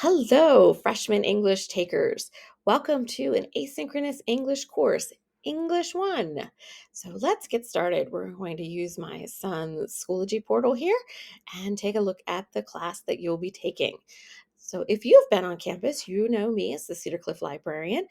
Hello, freshman English takers. Welcome to an asynchronous English course, English 1. So let's get started. We're going to use my son's Schoology portal here and take a look at the class that you'll be taking. So, if you've been on campus, you know me as the Cedar Cliff librarian,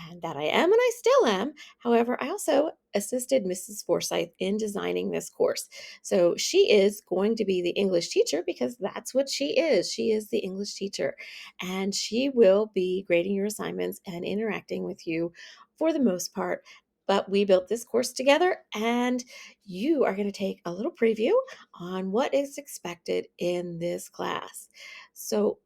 and that I am, and I still am. However, I also assisted Mrs. Forsyth in designing this course. So, she is going to be the English teacher because that's what she is. She is the English teacher, and she will be grading your assignments and interacting with you for the most part. But we built this course together, and you are going to take a little preview on what is expected in this class. So,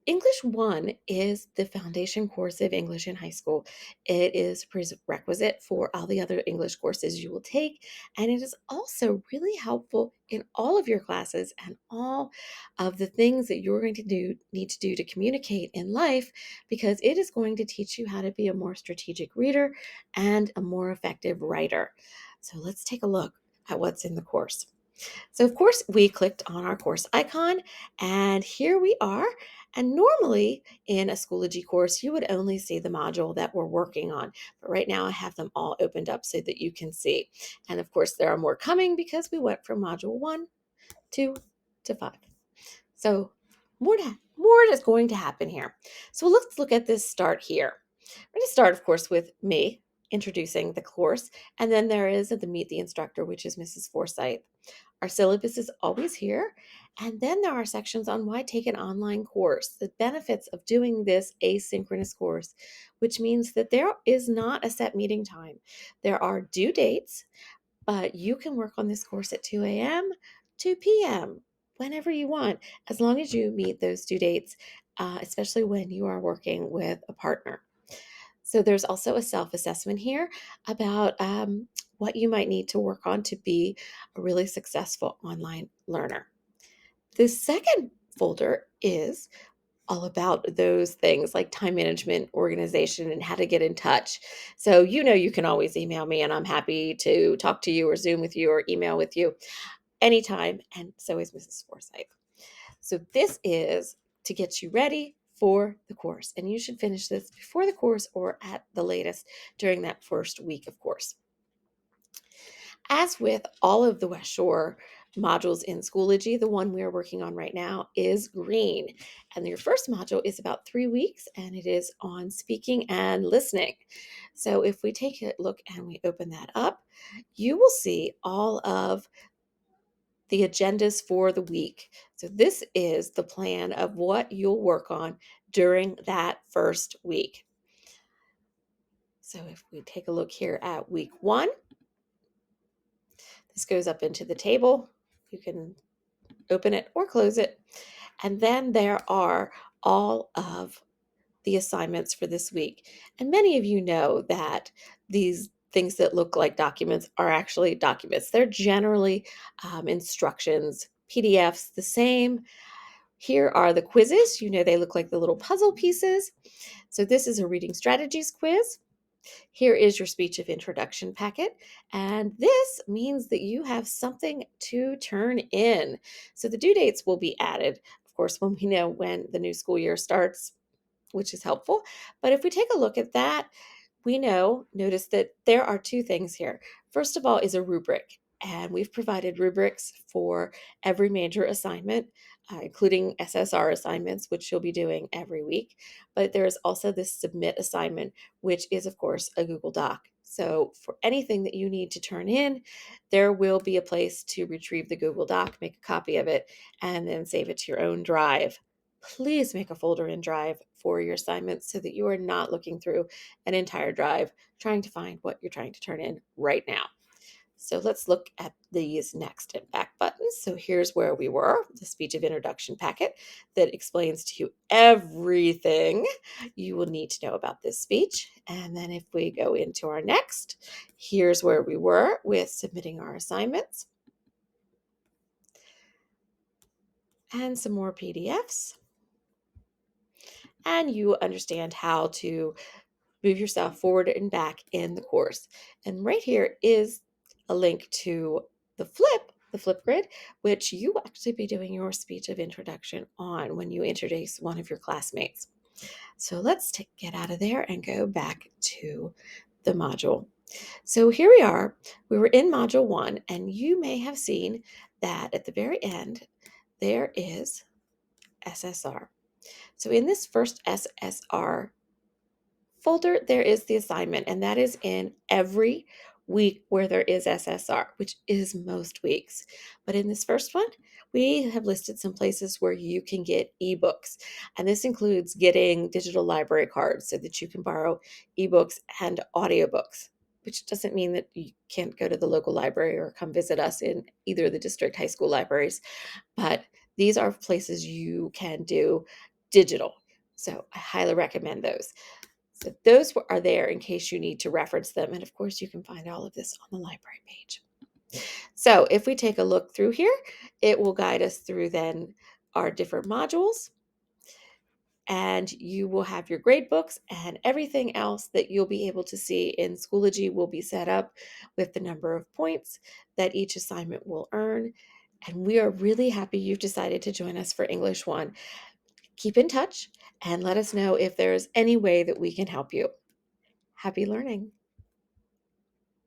English 1 is the foundation course of English in high school. It is prerequisite for all the other English courses you will take, and it is also really helpful in all of your classes and all of the things that you're going to need to do to communicate in life because it is going to teach you how to be a more strategic reader and a more effective writer. So let's take a look at what's in the course. So, of course, we clicked on our course icon, and here we are. And normally in a Schoology course, you would only see the module that we're working on. But right now, I have them all opened up so that you can see. And of course, there are more coming because we went from module 1, 2 to 5. So, more is going to happen here. So, let's look at this start here. We're going to start, of course, with me introducing the course. And then there is the Meet the Instructor, which is Mrs. Forsyth. Our syllabus is always here. And then there are sections on why take an online course, the benefits of doing this asynchronous course, which means that there is not a set meeting time. There are due dates, but you can work on this course at 2 a.m., 2 p.m., whenever you want, as long as you meet those due dates, especially when you are working with a partner. So there's also a self-assessment here about what you might need to work on to be a really successful online learner. The second folder is all about those things like time management, organization, and how to get in touch. So you can always email me, and I'm happy to talk to you or Zoom with you or email with you anytime. And so is Mrs. Forsyth. So this is to get you ready for the course. And you should finish this before the course or at the latest during that first week of course. As with all of the West Shore modules in Schoology, the one we're working on right now is green. And your first module is about 3 weeks, and it is on speaking and listening. So if we take a look and we open that up, you will see all of the agendas for the week. So this is the plan of what you'll work on during that first week. So if we take a look here at week 1, this goes up into the table. You can open it or close it. And then there are all of the assignments for this week. And many of you know that these things that look like documents are actually documents. They're generally instructions, PDFs, the same. Here are the quizzes. They look like the little puzzle pieces. So this is a reading strategies quiz. Here is your speech of introduction packet. And this means that you have something to turn in. So the due dates will be added, of course, when we know when the new school year starts, which is helpful. But if we take a look at that, notice that there are two things here. First of all is a rubric, and we've provided rubrics for every major assignment, including SSR assignments, which you'll be doing every week. But there is also this submit assignment, which is, of course, a Google Doc. So for anything that you need to turn in, there will be a place to retrieve the Google Doc, make a copy of it, and then save it to your own drive. Please make a folder in Drive for your assignments so that you are not looking through an entire drive trying to find what you're trying to turn in right now. So let's look at these next and back buttons. So here's where we were, the speech of introduction packet that explains to you everything you will need to know about this speech. And then if we go into our next, here's where we were with submitting our assignments and some more PDFs. And you understand how to move yourself forward and back in the course. And right here is a link to the flip the Flipgrid, which you will actually be doing your speech of introduction on when you introduce one of your classmates. So let's get out of there and go back to the module. So here we are. We were in module 1, and you may have seen that at the very end, there is SSR. So in this first SSR folder, there is the assignment, and that is in every week where there is SSR, which is most weeks. But in this first one, we have listed some places where you can get ebooks, and this includes getting digital library cards so that you can borrow ebooks and audiobooks, which doesn't mean that you can't go to the local library or come visit us in either of the district high school libraries, but these are places you can do digital. So I highly recommend those. So those are there in case you need to reference them. And of course, you can find all of this on the library page. So if we take a look through here, it will guide us through then our different modules. And you will have your grade books, and everything else that you'll be able to see in Schoology will be set up with the number of points that each assignment will earn. And we are really happy you've decided to join us for English 1. Keep in touch and let us know if there's any way that we can help you. Happy learning.